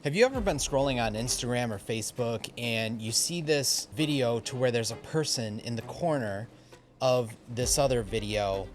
Have you ever been scrolling on Instagram or Facebook and you see this video to where there's a person in the corner of this other video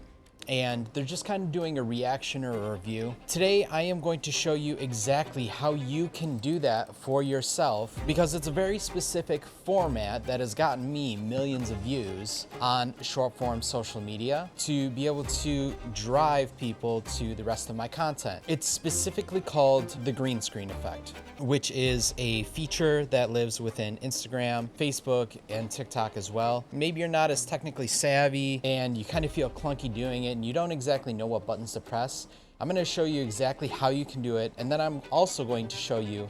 and they're just kind of doing a reaction or a review? Today, I am going to show you exactly how you can do that for yourself because it's a very specific format that has gotten me millions of views on short form social media to be able to drive people to the rest of my content. It's specifically called the green screen effect, which is a feature that lives within Instagram, Facebook, and TikTok as well. Maybe you're not as technically savvy and you kind of feel clunky doing it and you don't exactly know what buttons to press. I'm going to show you exactly how you can do it, and then I'm also going to show you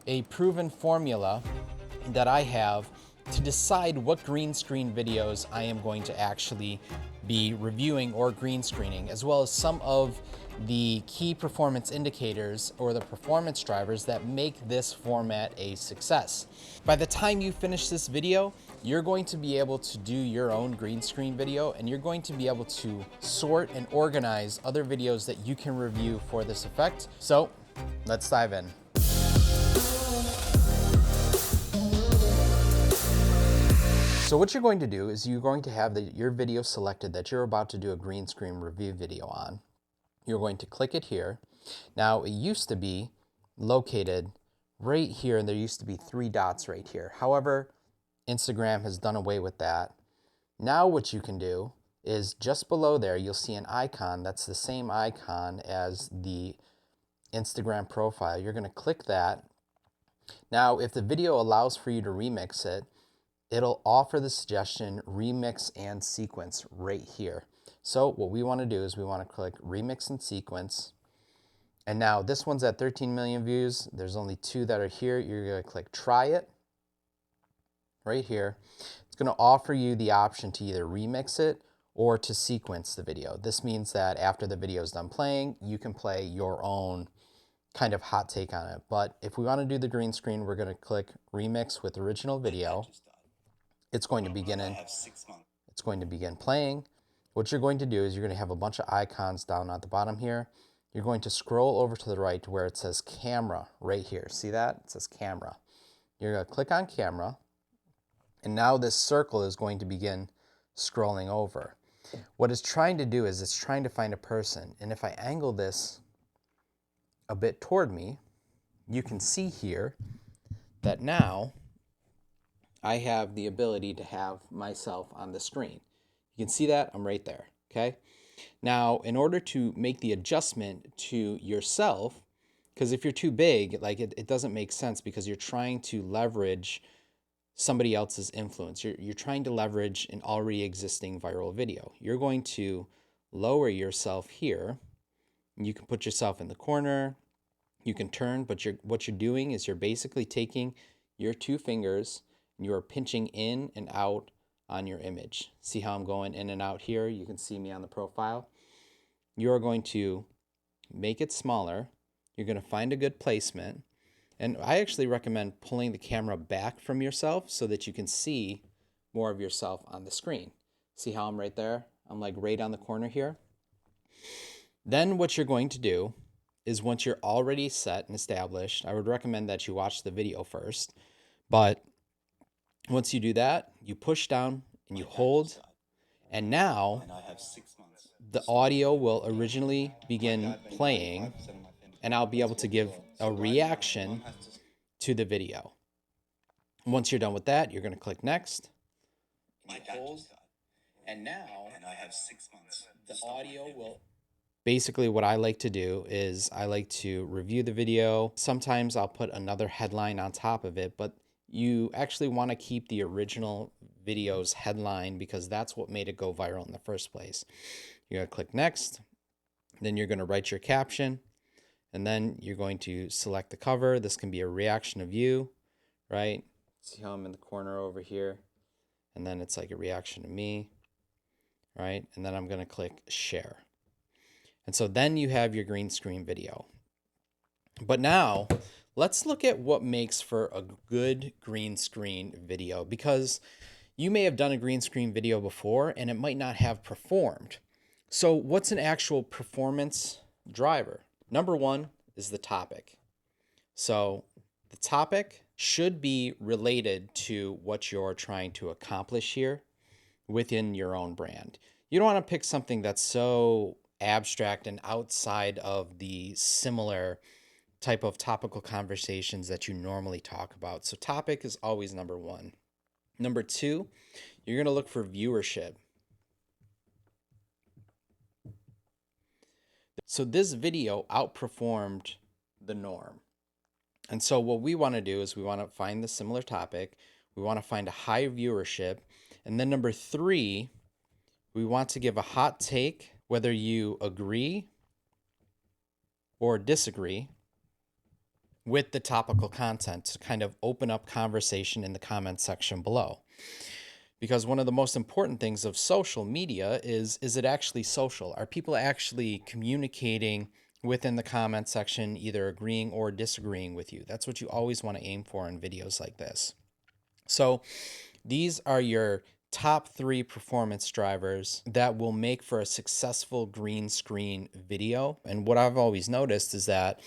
a proven formula that I have to decide what green screen videos I am going to actually be reviewing or green screening, as well as some of the key performance indicators or the performance drivers that make this format a success. By the time you finish this video, you're going to be able to do your own green screen video, and you're going to be able to sort and organize other videos that you can review for this effect. So let's dive in. So what you're going to do is you're going to have your video selected that you're about to do a green screen review video on. You're going to click it here. Now, it used to be located right here, and there used to be 3 dots right here. However, Instagram has done away with that. Now what you can do is just below there, you'll see an icon that's the same icon as the Instagram profile. You're going to click that. Now, if the video allows for you to remix it, it'll offer the suggestion remix and sequence right here. So what we want to do is we want to click remix and sequence. And now this one's at 13 million views. There's only 2 that are here. You're going to click try it right here. It's going to offer you the option to either remix it or to sequence the video. This means that after the video is done playing, you can play your own kind of hot take on it. But if we want to do the green screen, we're going to click remix with original video. It's going to begin playing. What you're going to do is you're going to have a bunch of icons down at the bottom here. You're going to scroll over to the right to where it says camera right here. See that? It says camera. You're going to click on camera, and now this circle is going to begin scrolling over. What it's trying to do is it's trying to find a person, and if I angle this a bit toward me, you can see here that now I have the ability to have myself on the screen. You can see that I'm right there, okay? Now, in order to make the adjustment to yourself, because if you're too big, like it doesn't make sense because you're trying to leverage somebody else's influence. You're trying to leverage an already existing viral video. You're going to lower yourself here. You can put yourself in the corner. You can turn, but what you're doing is you're basically taking your 2 fingers and you are pinching in and out on your image. See how I'm going in and out here? You can see me on the profile. You're going to make it smaller. You're going to find a good placement. And I actually recommend pulling the camera back from yourself so that you can see more of yourself on the screen. See how I'm right there? I'm like right on the corner here. Then what you're going to do is once you're already set and established, I would recommend that you watch the video first. But once you do that, you push down and you hold, and now the audio will originally begin playing, and I'll be able to give a reaction to the video. Once you're done with that, you're going to click next. And now the audio will... Basically, what I like to do is I like to review the video. Sometimes I'll put another headline on top of it, but you actually want to keep the original video's headline because that's what made it go viral in the first place. You're going to click next, then you're going to write your caption, and then you're going to select the cover. This can be a reaction of you, right? See how I'm in the corner over here? And then it's like a reaction to me, right? And then I'm going to click share. And so then you have your green screen video. But now let's look at what makes for a good green screen video, because you may have done a green screen video before and it might not have performed. So what's an actual performance driver? Number 1 is the topic. So The topic should be related to what you're trying to accomplish here within your own brand. You don't want to pick something that's so abstract and outside of the similar type of topical conversations that you normally talk about. So topic is always number one. Number two, you're going to look for viewership. So this video outperformed the norm. And so what we want to do is we want to find the similar topic. We want to find a high viewership. And then number three, we want to give a hot take, whether you agree or disagree with the topical content, to kind of open up conversation in the comment section below. Because one of the most important things of social media is it actually social? Are people actually communicating within the comment section, either agreeing or disagreeing with you? That's what you always want to aim for in videos like this. So these are your top 3 performance drivers that will make for a successful green screen video. And what I've always noticed is that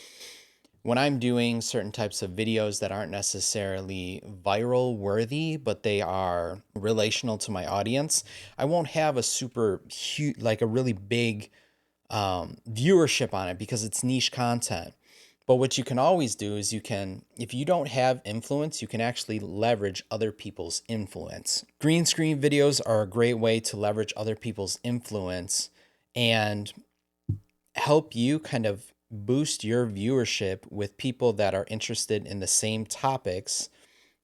when I'm doing certain types of videos that aren't necessarily viral worthy, but they are relational to my audience, I won't have a super huge, like a really big viewership on it because it's niche content. But what you can always do is you can, if you don't have influence, you can actually leverage other people's influence. Green screen videos are a great way to leverage other people's influence and help you kind of boost your viewership with people that are interested in the same topics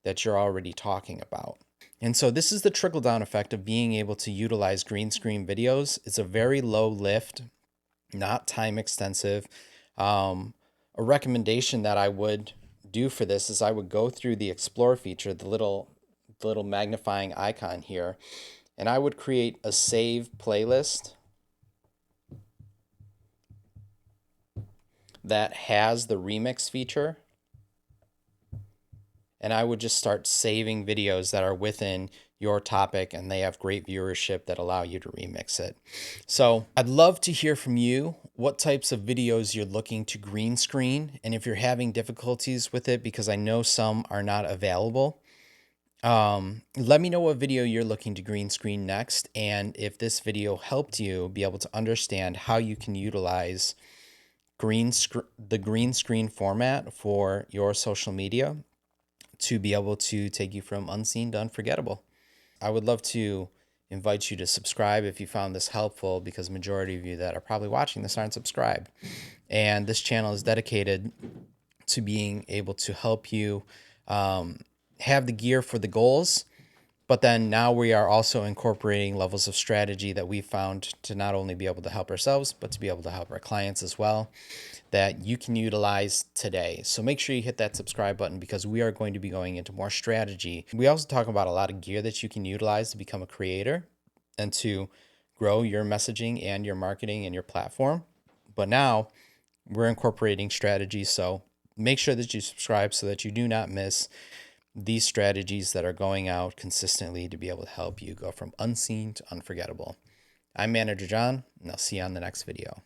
that you're already talking about. And so this is the trickle down effect of being able to utilize green screen videos. It's a very low lift, not time extensive. A recommendation that I would do for this is I would go through the explore feature, the little magnifying icon here, and I would create a save playlist that has the remix feature. And I would just start saving videos that are within your topic and they have great viewership that allow you to remix it. So I'd love to hear from you what types of videos you're looking to green screen, and if you're having difficulties with it, because I know some are not available. Let me know what video you're looking to green screen next, and if this video helped you be able to understand how you can utilize the green screen format for your social media to be able to take you from unseen to unforgettable. I would love to invite you to subscribe if you found this helpful, because majority of you that are probably watching this aren't subscribed. And this channel is dedicated to being able to help you have the gear for the goals, but then now we are also incorporating levels of strategy that we found to not only be able to help ourselves, but to be able to help our clients as well, that you can utilize today. So make sure you hit that subscribe button, because we are going to be going into more strategy. We also talk about a lot of gear that you can utilize to become a creator and to grow your messaging and your marketing and your platform. But now we're incorporating strategies. So make sure that you subscribe so that you do not miss these strategies that are going out consistently to be able to help you go from unseen to unforgettable. I'm Manager John, and I'll see you on the next video.